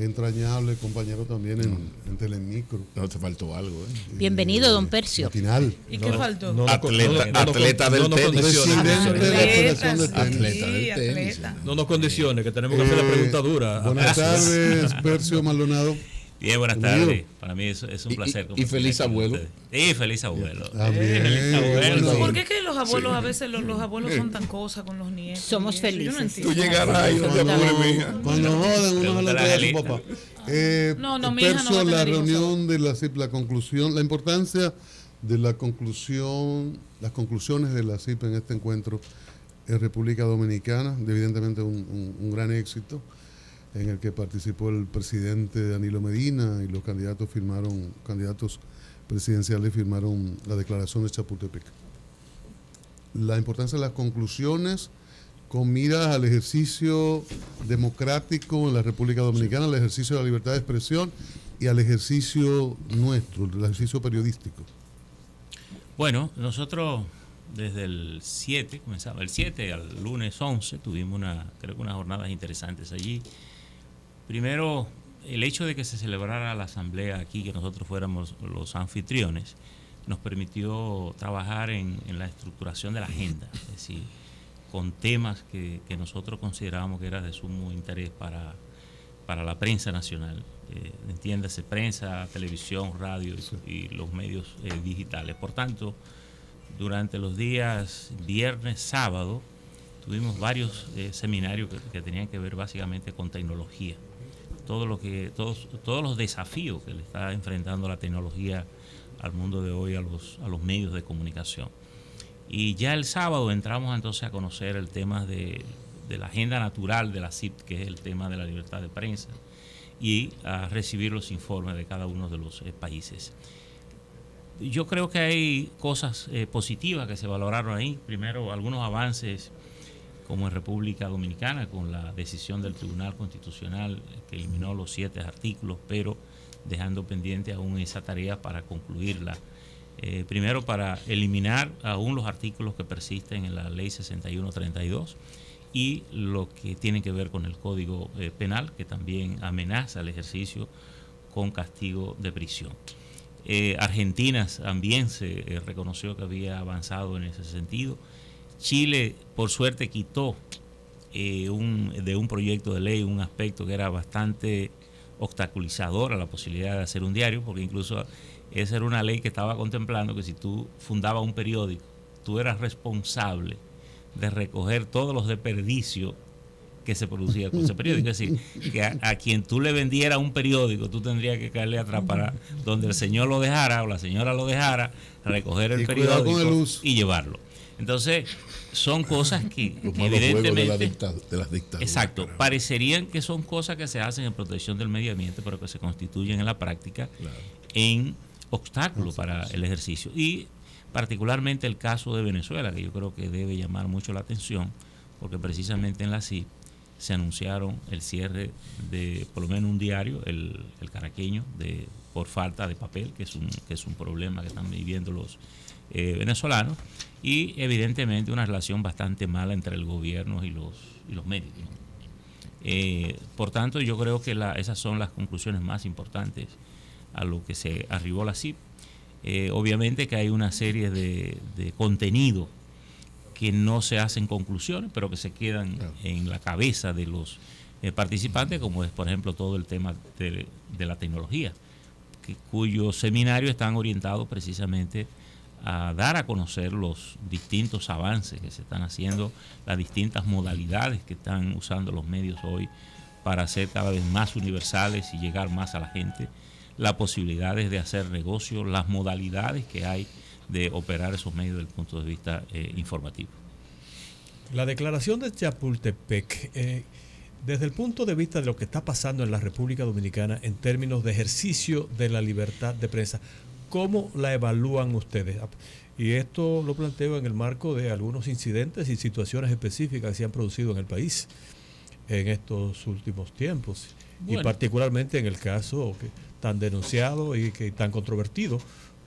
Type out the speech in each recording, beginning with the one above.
entrañable compañero también en Telemicro. No te faltó algo, Bienvenido, don Percio. Matinal. ¿Y qué faltó? Atleta del tenis. Presidente de la Federación de Tenis. Atleta del tenis. No nos condicione, que tenemos que hacer la pregunta dura. Buenas tardes, Percio Maldonado. Bien, buenas tardes. Para mí es un placer. Y feliz abuelo. Y feliz abuelo. Feliz abuelo. ¿Por qué es que los abuelos a veces los abuelos son tan cosas con los nietos? Somos felices. Yo no entiendo. Tú llegarás ahí, no te apures, mija. Cuando joden, uno se lo entrega a su papá. No, mi hija no va Percio, a la tener hijos. reunión de la CIP, la conclusión, la importancia de la conclusión, las conclusiones de la CIP en este encuentro en República Dominicana, evidentemente un gran éxito, en el que participó el presidente Danilo Medina y los candidatos presidenciales firmaron la declaración de Chapultepec. La importancia de las conclusiones con miras al ejercicio democrático en la República Dominicana, al ejercicio de la libertad de expresión y al ejercicio nuestro, el ejercicio periodístico. Bueno, nosotros desde el 7, comenzaba el 7 al lunes 11, tuvimos creo que unas jornadas interesantes allí. Primero, el hecho de que se celebrara la asamblea aquí, que nosotros fuéramos los anfitriones, nos permitió trabajar en la estructuración de la agenda, es decir, con temas que nosotros considerábamos que eran de sumo interés para la prensa nacional, entiéndase, prensa, televisión, radio y los medios digitales. Por tanto, durante los días viernes, sábado, tuvimos varios seminarios que tenían que ver básicamente con tecnología. Todos los desafíos que le está enfrentando la tecnología al mundo de hoy, a los medios de comunicación. Y ya el sábado entramos entonces a conocer el tema de la agenda natural de la CIP, que es el tema de la libertad de prensa, y a recibir los informes de cada uno de los países. Yo creo que hay cosas positivas que se valoraron ahí. Primero, algunos avances como en República Dominicana, con la decisión del Tribunal Constitucional que eliminó los 7 artículos, pero dejando pendiente aún esa tarea para concluirla. Primero, para eliminar aún los artículos que persisten en la Ley 6132 y lo que tiene que ver con el Código Penal, que también amenaza el ejercicio con castigo de prisión. Argentina también se reconoció que había avanzado en ese sentido. Chile, por suerte, quitó de un proyecto de ley un aspecto que era bastante obstaculizador a la posibilidad de hacer un diario, porque incluso esa era una ley que estaba contemplando que si tú fundabas un periódico, tú eras responsable de recoger todos los desperdicios que se producía con ese periódico. Es decir, que a quien tú le vendieras un periódico, tú tendrías que caerle atrás para donde el señor lo dejara o la señora lo dejara, recoger el periódico y llevarlo. Entonces, son cosas que evidentemente de las dictaduras. Exacto, parecerían que son cosas que se hacen en protección del medio ambiente, pero que se constituyen en la práctica en obstáculos para el ejercicio. Y particularmente el caso de Venezuela, que yo creo que debe llamar mucho la atención, porque precisamente en la CIP se anunciaron el cierre de por lo menos un diario, el Caraqueño, por falta de papel, que es un problema que están viviendo los venezolanos, y evidentemente una relación bastante mala entre el gobierno y los medios, ¿no? Por tanto, yo creo que esas son las conclusiones más importantes a lo que se arribó la CIP. Obviamente que hay una serie de contenidos que no se hacen conclusiones, pero que se quedan en la cabeza de los participantes, como es, por ejemplo, todo el tema de la tecnología, cuyos seminarios están orientados precisamente a dar a conocer los distintos avances que se están haciendo, las distintas modalidades que están usando los medios hoy para ser cada vez más universales y llegar más a la gente, las posibilidades de hacer negocio, las modalidades que hay de operar esos medios desde el punto de vista informativo. La declaración de Chapultepec, desde el punto de vista de lo que está pasando en la República Dominicana en términos de ejercicio de la libertad de prensa, ¿cómo la evalúan ustedes? Y esto lo planteo en el marco de algunos incidentes y situaciones específicas que se han producido en el país en estos últimos tiempos. Bueno. Y particularmente en el caso tan denunciado y que tan controvertido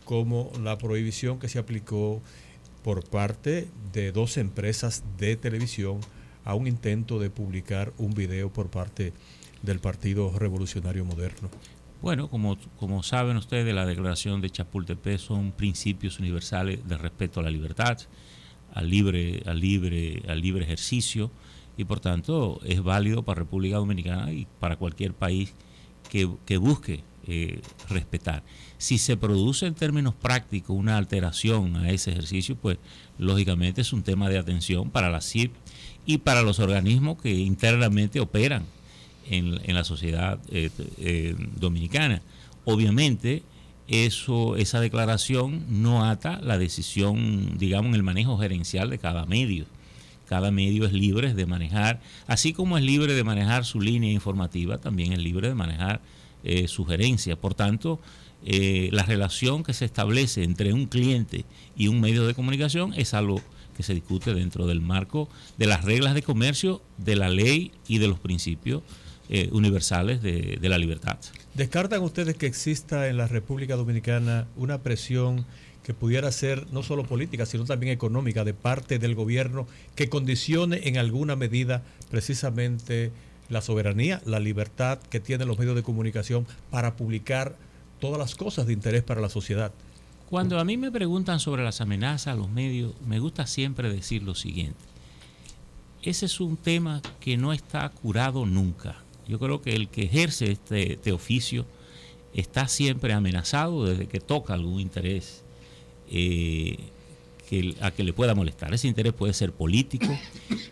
como la prohibición que se aplicó por parte de 2 empresas de televisión a un intento de publicar un video por parte del Partido Revolucionario Moderno? Bueno, como saben ustedes, la Declaración de Chapultepec son principios universales de respeto a la libertad, al libre ejercicio, y por tanto es válido para República Dominicana y para cualquier país que busque respetar. Si se produce en términos prácticos una alteración a ese ejercicio, pues lógicamente es un tema de atención para la CIP y para los organismos que internamente operan en la sociedad dominicana. Obviamente esa declaración no ata la decisión, digamos, en el manejo gerencial de cada medio. Cada medio es libre de manejar, así como es libre de manejar su línea informativa, también es libre de manejar su gerencia. Por tanto, la relación que se establece entre un cliente y un medio de comunicación es algo que se discute dentro del marco de las reglas de comercio, de la ley y de los principios universales de la libertad. ¿Descartan ustedes que exista en la República Dominicana una presión que pudiera ser no solo política, sino también económica de parte del gobierno que condicione en alguna medida precisamente la soberanía, la libertad que tienen los medios de comunicación para publicar todas las cosas de interés para la sociedad? Cuando a mí me preguntan sobre las amenazas a los medios, me gusta siempre decir lo siguiente. Ese es un tema que no está curado nunca. Yo creo que el que ejerce este oficio está siempre amenazado desde que toca algún interés a que le pueda molestar. Ese interés puede ser político,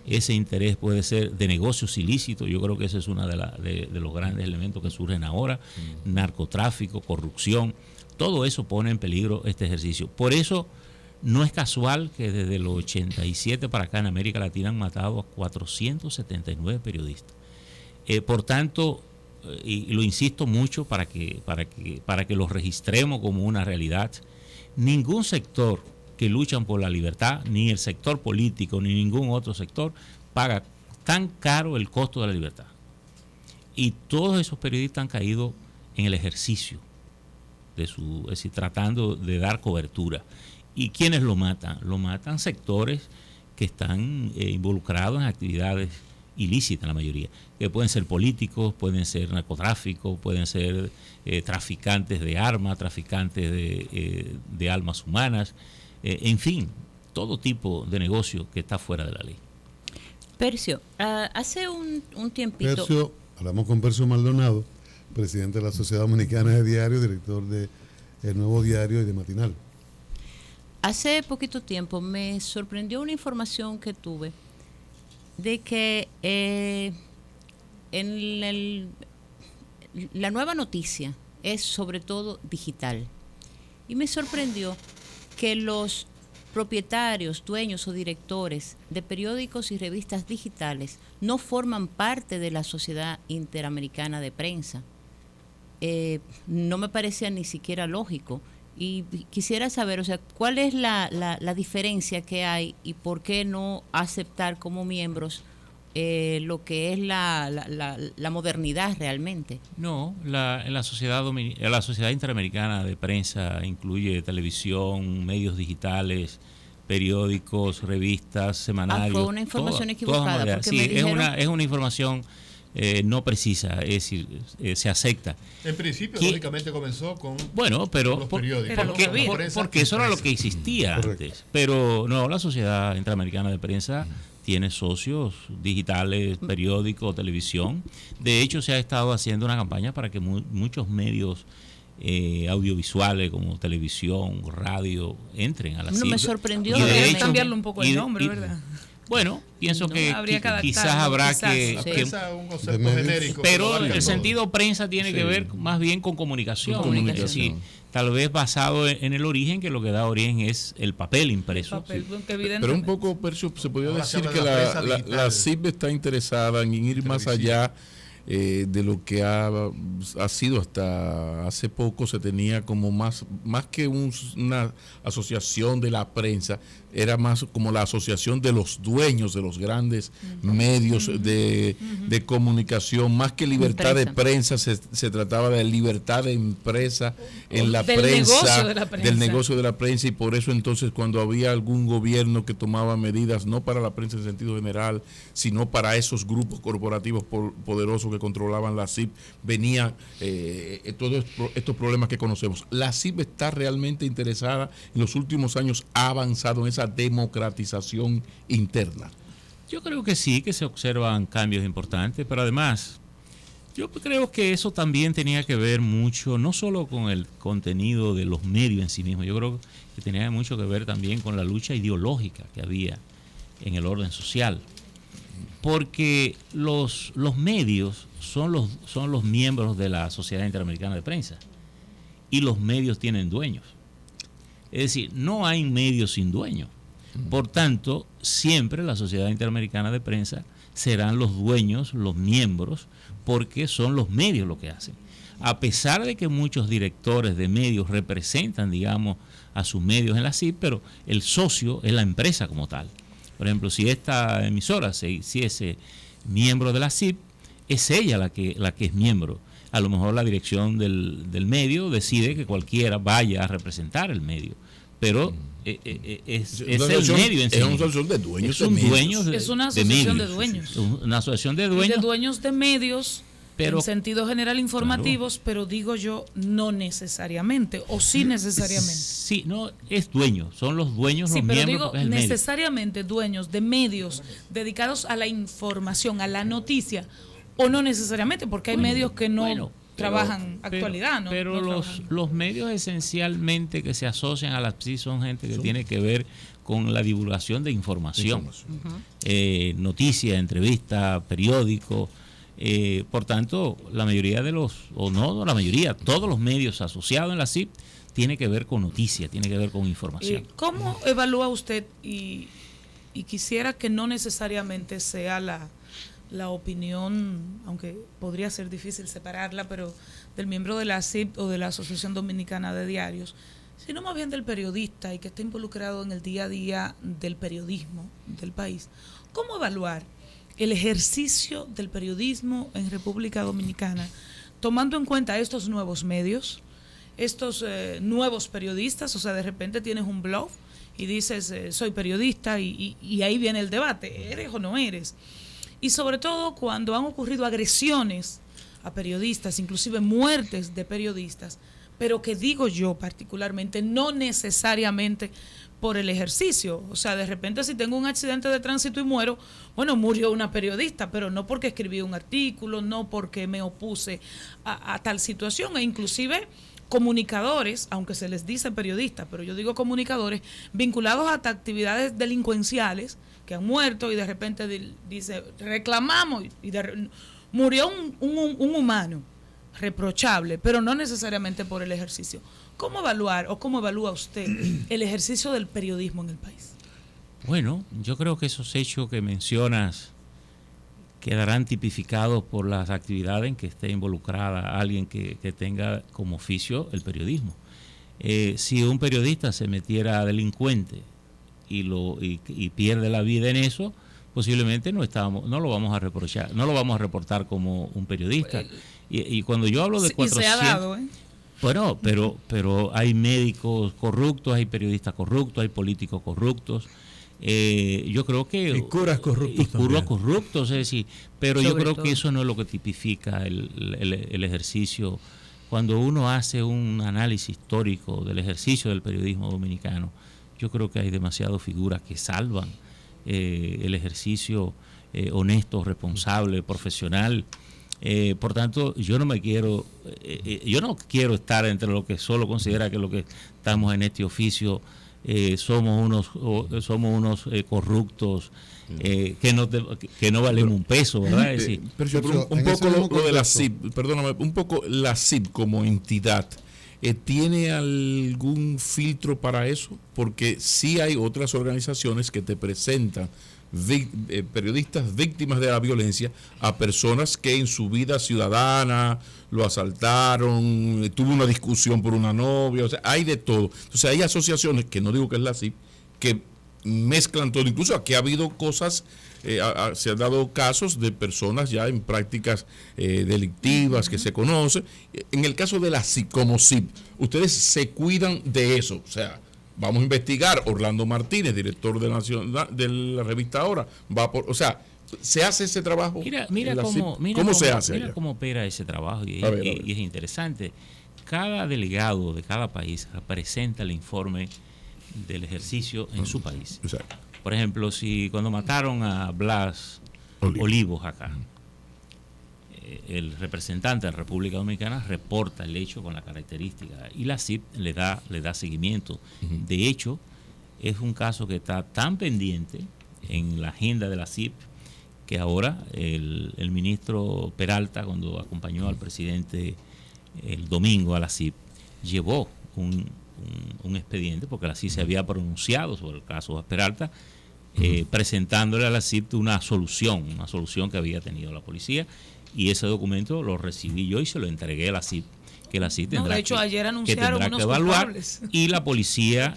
ese interés puede ser de negocios ilícitos. Yo creo que ese es uno de los grandes elementos que surgen ahora. Narcotráfico, corrupción, todo eso pone en peligro este ejercicio. Por eso no es casual que desde el 87 para acá en América Latina han matado a 479 periodistas. Por tanto, y lo insisto mucho para que lo registremos como una realidad, ningún sector que luchan por la libertad, ni el sector político, ni ningún otro sector, paga tan caro el costo de la libertad. Y todos esos periodistas han caído en el ejercicio de es decir, tratando de dar cobertura. ¿Y quiénes lo matan? Lo matan sectores que están involucrados en actividades ilícitas, la mayoría, que pueden ser políticos, pueden ser narcotráficos, pueden ser traficantes de armas, traficantes de almas humanas, en fin, todo tipo de negocio que está fuera de la ley. Percio, hace un tiempito... Hablamos con Percio Maldonado, presidente de la Sociedad Dominicana de Diario, director de El Nuevo Diario y de Matinal. Hace poquito tiempo me sorprendió una información que tuve de que la nueva noticia es sobre todo digital. Y me sorprendió que los propietarios, dueños o directores de periódicos y revistas digitales no forman parte de la Sociedad Interamericana de Prensa. No me parecía ni siquiera lógico. Y quisiera saber, o sea, ¿cuál es la diferencia que hay y por qué no aceptar como miembros lo que es la modernidad realmente? No, la Sociedad Interamericana de Prensa incluye televisión, medios digitales, periódicos, revistas, semanarios. Fue una información equivocada. Porque sí, me dijeron... es una información no precisa, es decir, se acepta. En principio, lógicamente, comenzó con los periódicos. Porque eso era lo que existía antes. Pero no, la Sociedad Interamericana de Prensa tiene socios digitales, periódicos, televisión. De hecho, se ha estado haciendo una campaña para que muchos medios audiovisuales como televisión, radio, entren a la CIP. No me sorprendió. Y de hecho, cambiarle un poco el nombre, ¿verdad? Bueno, pienso que quizás habrá que un concepto genérico. Pero el sentido prensa tiene que ver más bien con comunicación. Es decir, tal vez basado en el origen, que lo que da origen es el papel impreso. Pero un poco, Percio, se podría decir que la CIP está interesada en ir más allá de lo que ha sido hasta hace poco. Se tenía como más que una asociación de la prensa, era más como la asociación de los dueños de los grandes medios de comunicación. Más que libertad de prensa, se trataba de libertad de empresa en la prensa, del negocio de la prensa, y por eso entonces cuando había algún gobierno que tomaba medidas, no para la prensa en sentido general, sino para esos grupos corporativos poderosos que controlaban la CIP, venían todos estos problemas que conocemos. La CIP está realmente interesada, en los últimos años ha avanzado en esa democratización interna. Yo creo que sí, que se observan cambios importantes, pero además yo creo que eso también tenía que ver mucho, no solo con el contenido de los medios en sí mismos, yo creo que tenía mucho que ver también con la lucha ideológica que había en el orden social. Porque los medios son los miembros de la Sociedad Interamericana de Prensa y los medios tienen dueños. Es decir, no hay medios sin dueños. Por tanto, siempre la Sociedad Interamericana de Prensa serán los dueños, los miembros, porque son los medios lo que hacen. A pesar de que muchos directores de medios representan, digamos, a sus medios en la CIP, pero el socio es la empresa como tal. Por ejemplo, si esta emisora se hiciese miembro de la CIP, es ella la que es miembro. A lo mejor la dirección del medio decide que cualquiera vaya a representar el medio, pero es el medio en sí. Es una asociación de dueños. Es una asociación de dueños. Una asociación de dueños. De dueños de medios, pero, en sentido general informativos, claro. Pero digo yo, no necesariamente, o sí necesariamente. Sí, no, es dueño, son los dueños, sí, los pero miembros. Digo, necesariamente dueños de medios dedicados a la información, a la noticia, o no necesariamente, porque hay medios que no trabajan actualidad, ¿no? Pero no los medios esencialmente que se asocian a la PSI son gente que tiene que ver con la divulgación de información. Noticias, entrevistas, periódicos. Por tanto, la mayoría de todos los medios asociados en la CIP tiene que ver con noticias, tiene que ver con información. ¿Cómo evalúa usted, y quisiera que no necesariamente sea la opinión, aunque podría ser difícil separarla, pero del miembro de la CIP o de la Asociación Dominicana de Diarios, sino más bien del periodista y que está involucrado en el día a día del periodismo del país? ¿Cómo evaluar el ejercicio del periodismo en República Dominicana, tomando en cuenta estos nuevos medios, estos nuevos periodistas? O sea, de repente tienes un blog y dices, soy periodista, y ahí viene el debate, ¿eres o no eres? Y sobre todo cuando han ocurrido agresiones a periodistas, inclusive muertes de periodistas, pero que digo yo particularmente, no necesariamente por el ejercicio. O sea, de repente si tengo un accidente de tránsito y muero, bueno, murió una periodista, pero no porque escribí un artículo, no porque me opuse a tal situación, e inclusive comunicadores, aunque se les dice periodistas, pero yo digo comunicadores, vinculados a actividades delincuenciales que han muerto y de repente dice, reclamamos, murió un humano reprochable, pero no necesariamente por el ejercicio. ¿Cómo evaluar o cómo evalúa usted el ejercicio del periodismo en el país? Bueno, yo creo que esos hechos que mencionas quedarán tipificados por las actividades en que esté involucrada alguien que tenga como oficio el periodismo. Si un periodista se metiera delincuente y pierde la vida en eso, posiblemente no lo vamos a reprochar, no lo vamos a reportar como un periodista. Y cuando yo hablo de 400... Y se ha dado, Bueno, pero hay médicos corruptos, hay periodistas corruptos, hay políticos corruptos. Yo creo que... Y curas corruptos. Es decir, pero yo creo que eso no es lo que tipifica el ejercicio. Cuando uno hace un análisis histórico del ejercicio del periodismo dominicano, yo creo que hay demasiadas figuras que salvan el ejercicio honesto, responsable, profesional. Por tanto, yo no quiero estar entre los que solo considera que los que estamos en este oficio somos unos corruptos que no valemos un peso, ¿verdad? Es decir, pero un poco lo de la CIP, perdóname, un poco la CIP como entidad, ¿tiene algún filtro para eso? Porque sí hay otras organizaciones que te presentan periodistas víctimas de la violencia a personas que en su vida ciudadana lo asaltaron, tuvo una discusión por una novia, o sea, hay de todo. Entonces hay asociaciones, que no digo que es la CIP, que mezclan todo. Incluso aquí ha habido cosas, se han dado casos de personas ya en prácticas delictivas que se conocen. En el caso de la CIP, como CIP, ustedes se cuidan de eso, o sea, vamos a investigar. Orlando Martínez, director de la revista Ahora, ¿Se hace ese trabajo? Mira cómo se hace. Mira cómo opera ese trabajo y es interesante. Cada delegado de cada país presenta el informe del ejercicio en su país. Exacto. Por ejemplo, si cuando mataron a Blas Olivos acá, el representante de la República Dominicana reporta el hecho con la característica y la CIP le da seguimiento. De hecho, es un caso que está tan pendiente en la agenda de la CIP que ahora el ministro Peralta, cuando acompañó al presidente el domingo a la CIP, llevó un expediente, porque la CIP se había pronunciado sobre el caso de Peralta, presentándole a la CIP una solución que había tenido la policía, y ese documento lo recibí yo y se lo entregué a la CIP, que la CIP tendrá, de hecho, ayer anunciaron que unos evaluar, culpables. y la policía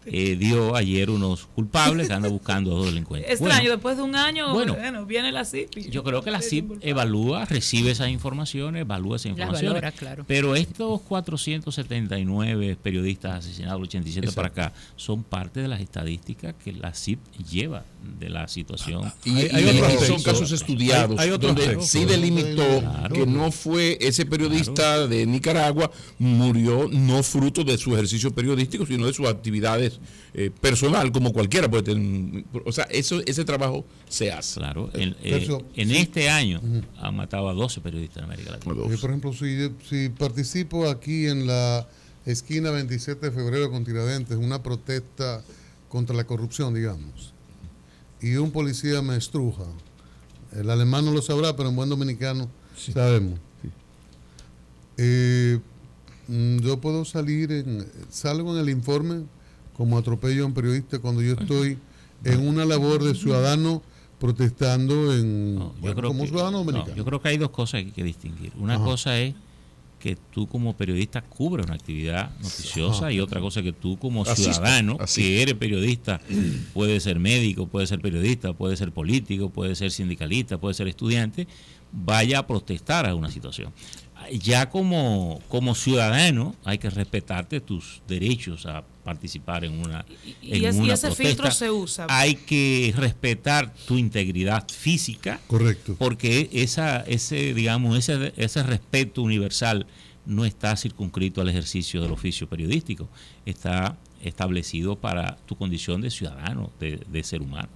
dio ayer unos culpables que anda buscando a dos delincuentes. Extraño, después de un año, bueno, viene la CIP. Yo creo que la CIP evalúa, recibe esas informaciones, valora, claro. Pero estos 479 periodistas asesinados, 87 para acá, son parte de las estadísticas que la CIP lleva de la situación. Son casos estudiados, donde sí delimitó que no fue ese periodista de Nicaragua, murió no fruto de su ejercicio periodístico, sino de sus actividades personal, como cualquiera puede tener. O sea, ese trabajo se hace. Claro, en este año han matado a 12 periodistas en América Latina. Yo, por ejemplo, si participo aquí en la esquina 27 de febrero con Tiradentes, una protesta contra la corrupción, digamos, y un policía me estruja, el alemán no lo sabrá, pero en buen dominicano sabemos. Yo puedo salgo en el informe como atropello a un periodista cuando yo estoy en una labor de ciudadano protestando como ciudadano dominicano. Yo creo que hay dos cosas que hay que distinguir. Una cosa es que tú como periodista cubres una actividad noticiosa, y otra cosa es que tú como ciudadano, que eres periodista, puede ser médico, puede ser periodista, puede ser político, puede ser sindicalista, puede ser estudiante, vaya a protestar a una situación. Ya como ciudadano hay que respetarte tus derechos a participar en una ese protesta. filtro se usa. Hay que respetar tu integridad física. Correcto. Porque ese respeto universal no está circunscrito al ejercicio del oficio periodístico. Está establecido para tu condición de ciudadano, de ser humano.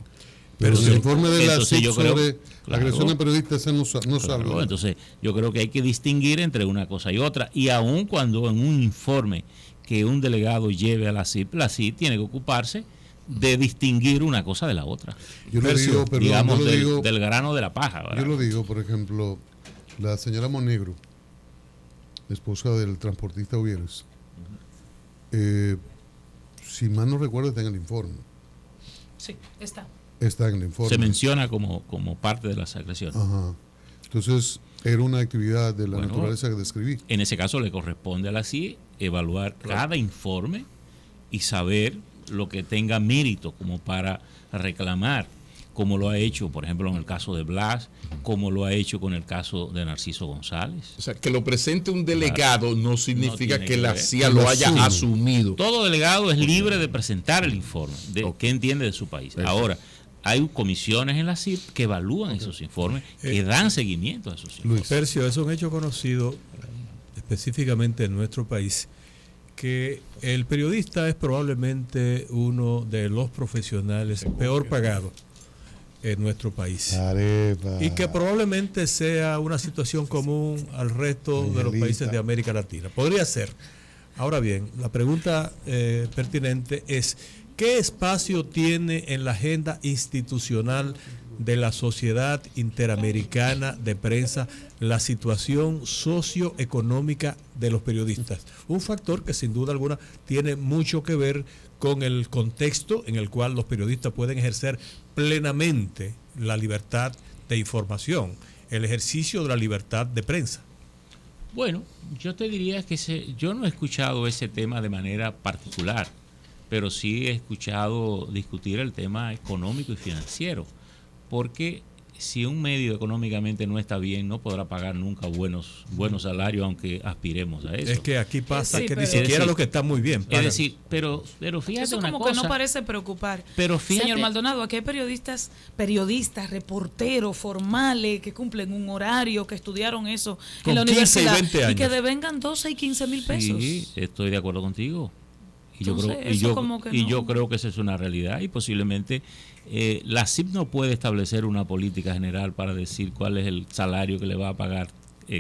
Pero el informe de la CIP sobre agresión a periodistas no salva. Entonces, yo creo que hay que distinguir entre una cosa y otra. Y aun cuando en un informe que un delegado lleve a la CIP tiene que ocuparse de distinguir una cosa de la otra. Yo lo digo, perdón, digamos, yo lo digo, del grano de la paja, ¿verdad? Yo lo digo, por ejemplo, la señora Monegro, esposa del transportista Uvieres, si mal no recuerdo, está en el informe. Sí, está en el informe. Se menciona como parte de las agresiones. Ajá. Entonces, era una actividad de la naturaleza que describí. En ese caso le corresponde a la CIE evaluar cada informe y saber lo que tenga mérito como para reclamar, como lo ha hecho, por ejemplo, en el caso de Blas, como lo ha hecho con el caso de Narciso González. O sea, que lo presente un delegado no significa que la CIA lo haya asumido. Todo delegado es libre de presentar el informe de qué entiende de su país. Ahora, hay comisiones en la CIP que evalúan esos informes, que dan seguimiento a esos informes. Tercio, es un hecho conocido específicamente en nuestro país, que el periodista es probablemente uno de los profesionales peor pagados en nuestro país. Y que probablemente sea una situación común al resto de los países de América Latina. Podría ser. Ahora bien, la pregunta pertinente es: ¿qué espacio tiene en la agenda institucional de la Sociedad Interamericana de Prensa la situación socioeconómica de los periodistas? Un factor que sin duda alguna tiene mucho que ver con el contexto en el cual los periodistas pueden ejercer plenamente la libertad de información, el ejercicio de la libertad de prensa. Bueno, yo te diría que yo no he escuchado ese tema de manera particular, pero sí he escuchado discutir el tema económico y financiero, porque si un medio económicamente no está bien, no podrá pagar nunca buenos salarios, aunque aspiremos a eso. Es que aquí pasa Sí, que pero, ni siquiera lo que está muy bien pagan. Es decir, pero fíjate eso una como cosa. que no parece preocupar. Pero fíjate, señor Maldonado, aquí hay periodistas, reporteros formales que cumplen un horario, que estudiaron eso Con en la 15 y universidad 20 y que años. devengan 12 y 15 mil pesos. sí, estoy de acuerdo contigo. Y Entonces, yo creo que esa es una realidad y posiblemente la CIP no puede establecer una política general para decir cuál es el salario que le va a pagar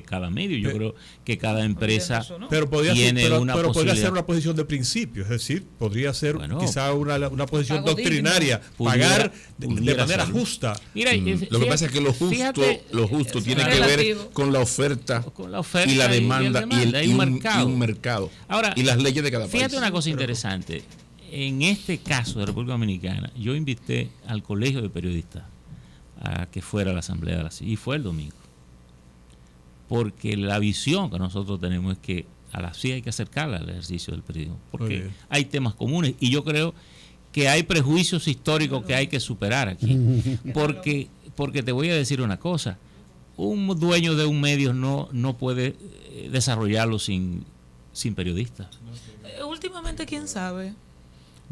cada medio. Yo creo que cada empresa Pero podría tiene ser, una podría posibilidad. ser una posición de principio, es decir, podría ser quizá una posición pago doctrinaria, digno. pagar de Pudiera manera serlo. justa. Mira, Lo que pasa es que lo justo tiene que ver con la oferta y la demanda y un mercado. Ahora, y las leyes de cada país. Fíjate una cosa interesante. En este caso de República Dominicana, yo invité al Colegio de Periodistas a que fuera a la Asamblea de la CIP y fue el domingo. Porque la visión que nosotros tenemos es que a la CIP hay que acercarla al ejercicio del periodismo. Porque hay temas comunes y yo creo que hay prejuicios históricos que hay que superar aquí. Porque te voy a decir una cosa. Un dueño de un medio no puede desarrollarlo sin periodistas. Últimamente, ¿quién sabe?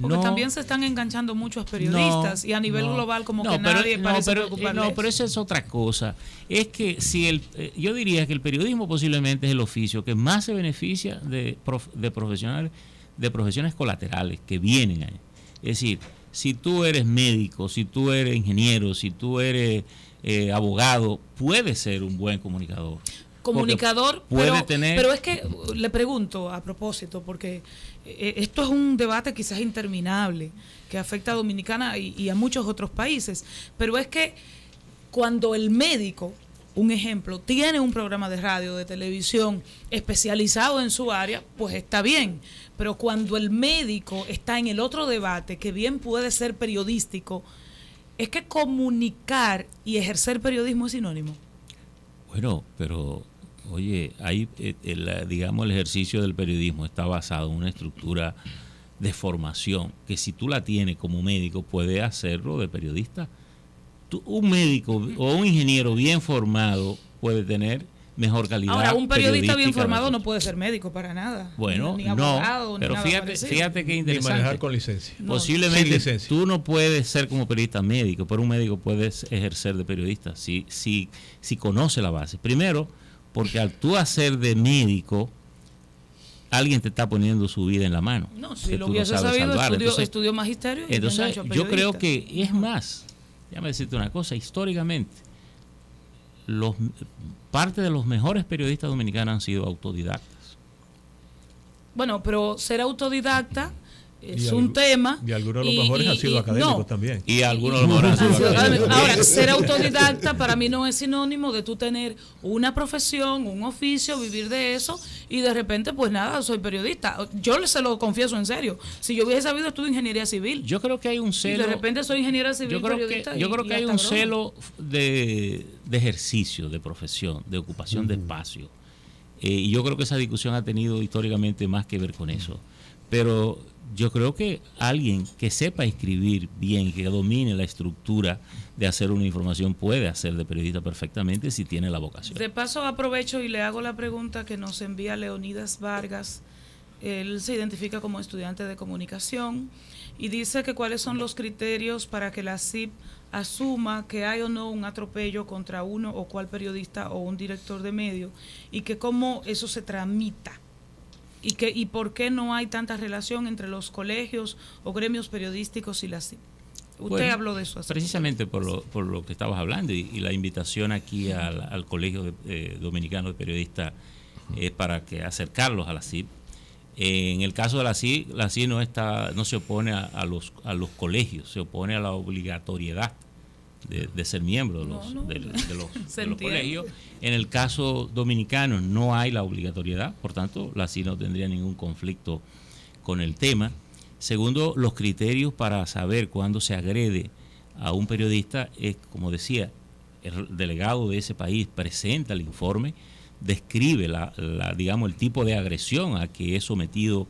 Porque también se están enganchando muchos periodistas y a nivel global como que nadie parece preocuparle. Pero eso es otra cosa. Es que yo diría que el periodismo posiblemente es el oficio que más se beneficia de profesiones colaterales que vienen ahí. Es decir, si tú eres médico, si tú eres ingeniero, si tú eres abogado, puedes ser un buen comunicador. Pero es que le pregunto a propósito, porque esto es un debate quizás interminable que afecta a Dominicana y a muchos otros países, pero es que cuando el médico, un ejemplo, tiene un programa de radio, de televisión especializado en su área, pues está bien, pero cuando el médico está en el otro debate, que bien puede ser periodístico, es que comunicar y ejercer periodismo es sinónimo. Bueno, pero oye, ahí digamos el ejercicio del periodismo está basado en una estructura de formación que si tú la tienes como médico puedes hacerlo de periodista. Un médico o un ingeniero bien formado puede tener mejor calidad. Ahora, un periodista bien formado no puede ser médico para nada. Bueno, ni abogado, pero ni nada fíjate qué interesante. Ni manejar con licencia. Posiblemente sin licencia. Tú no puedes ser como periodista médico, pero un médico puede ejercer de periodista si conoce la base. Primero, porque al tú hacer de médico, alguien te está poniendo su vida en la mano. No, si lo hubiese sabido, estudió magisterio. Entonces, yo creo que es más, déjame decirte una cosa, históricamente, parte de los mejores periodistas dominicanos han sido autodidactas. Bueno, pero ser autodidacta es un tema. Y algunos de los mejores han sido académicos también. Y algunos de los mejores han sido académicos. Ahora, ser autodidacta para mí no es sinónimo de tú tener una profesión, un oficio, vivir de eso y de repente, pues nada, soy periodista. Yo se lo confieso en serio. Si yo hubiese sabido, estudio ingeniería civil. Yo creo que hay un celo. Y de repente soy ingeniera civil, periodista. Yo creo que hay un celo de ejercicio, de profesión, de ocupación de espacio. Y yo creo que esa discusión ha tenido históricamente más que ver con eso. Pero yo creo que alguien que sepa escribir bien, que domine la estructura de hacer una información, puede hacer de periodista perfectamente si tiene la vocación. De paso, aprovecho y le hago la pregunta que nos envía Leonidas Vargas. Él se identifica como estudiante de comunicación y dice que cuáles son los criterios para que la CIP asuma que hay o no un atropello contra uno o cual periodista o un director de medio y que cómo eso se tramita. ¿Y por qué no hay tanta relación entre los colegios o gremios periodísticos y la CIP? Usted habló de eso. Precisamente por lo que estabas hablando y la invitación aquí al Colegio Dominicano de Periodistas es para que acercarlos a la CIP. En el caso de la CIP no se opone a los colegios, se opone a la obligatoriedad de ser miembro de los colegios. En el caso dominicano no hay la obligatoriedad, por tanto la CIP no tendría ningún conflicto con el tema. Segundo, los criterios para saber cuándo se agrede a un periodista es, como decía, el delegado de ese país presenta el informe, describe digamos el tipo de agresión a que es sometido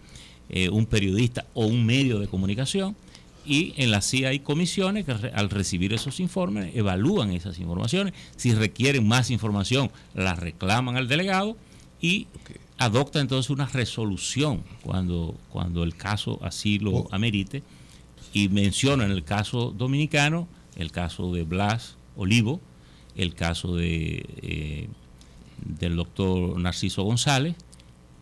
un periodista o un medio de comunicación Y en la CIA hay comisiones que al recibir esos informes evalúan esas informaciones. Si requieren más información, la reclaman al delegado y adopta entonces una resolución cuando el caso así lo amerite. Y menciona en el caso dominicano el caso de Blas Olivo, el caso del doctor Narciso González,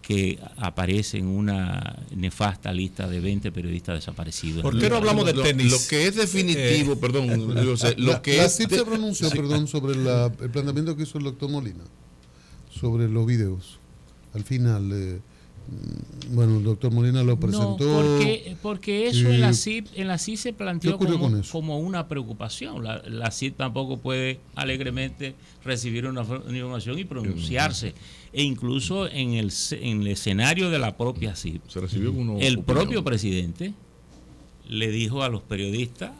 que aparece en una nefasta lista de 20 periodistas desaparecidos. ¿Por qué no hablamos de tenis? Lo que es definitivo, la CIP se pronunció, sobre el planteamiento que hizo el doctor Molina, sobre los videos. Al final, el doctor Molina lo presentó. No, porque eso en la CIP se planteó como una preocupación. La CIP tampoco puede alegremente recibir una información y pronunciarse. E incluso en el escenario de la propia CIP, el propio presidente le dijo a los periodistas,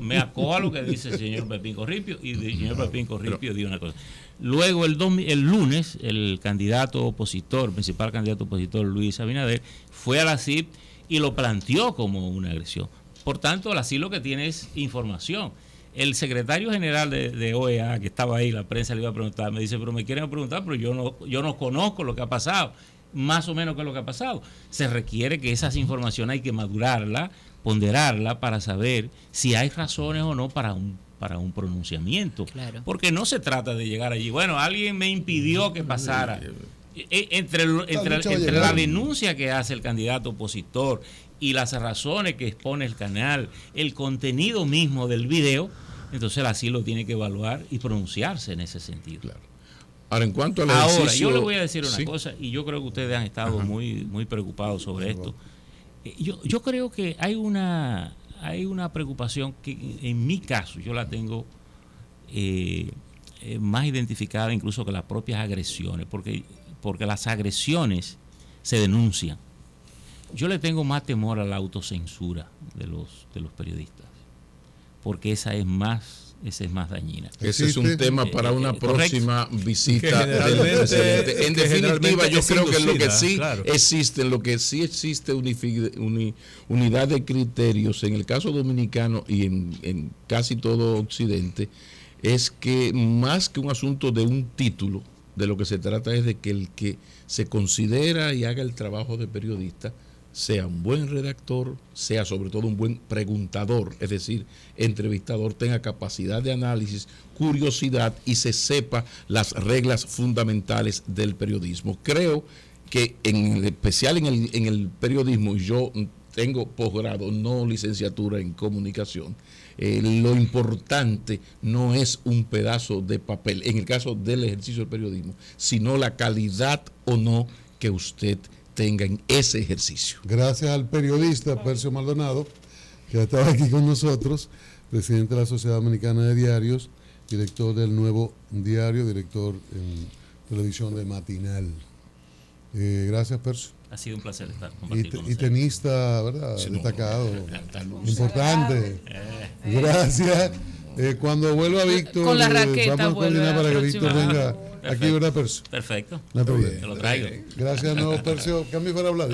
me acojo lo que dice el señor Pepín Corripio, y el señor Pepín Corripio dijo una cosa. Luego el lunes, el principal candidato opositor, Luis Abinader, fue a la CIP y lo planteó como una agresión. Por tanto, la CIP lo que tiene es información. El secretario general de OEA, que estaba ahí, la prensa le iba a preguntar, me dice, pero me quieren preguntar, pero yo no conozco lo que ha pasado, más o menos qué es lo que ha pasado. Se requiere que esas informaciones hay que madurarla, ponderarla para saber si hay razones o no para un pronunciamiento. Claro. Porque no se trata de llegar allí. Bueno, alguien me impidió que pasara. Entre la denuncia que hace el candidato opositor y las razones que expone el canal, el contenido mismo del video, entonces así lo tiene que evaluar y pronunciarse en ese sentido. Claro. Ahora, en cuanto al ejercicio... Ahora, yo le voy a decir una cosa, y yo creo que ustedes han estado muy, muy preocupados sobre esto. Yo creo que hay una preocupación que en mi caso yo la tengo más identificada incluso que las propias agresiones, porque las agresiones se denuncian. Yo le tengo más temor a la autocensura de los periodistas, porque esa es más dañina. Ese es un tema para una próxima visita del presidente. En definitiva, yo creo que lo que sí existe unidad de criterios en el caso dominicano y en casi todo Occidente, es que más que un asunto de un título, de lo que se trata es de que el que se considera y haga el trabajo de periodista sea un buen redactor, sea sobre todo un buen preguntador, es decir, entrevistador, tenga capacidad de análisis, curiosidad y se sepa las reglas fundamentales del periodismo. Creo que en especial en el periodismo, yo tengo posgrado, no licenciatura en comunicación, lo importante no es un pedazo de papel, en el caso del ejercicio del periodismo, sino la calidad o no que usted tenga en ese ejercicio. Gracias al periodista Percio Maldonado, que estaba aquí con nosotros, presidente de la Sociedad Dominicana de Diarios, director del Nuevo Diario, director en televisión de Matinal. Gracias, Percio. Ha sido un placer estar compartiendo y tenista, ¿verdad? Sí, destacado, importante. Gracias. Cuando vuelva Víctor, con la raqueta, vamos a coordinar para que Víctor venga aquí, ¿verdad, Percio? Perfecto. No hay problema. Te lo traigo. Gracias, nuevo Percio. Cambio para hablar.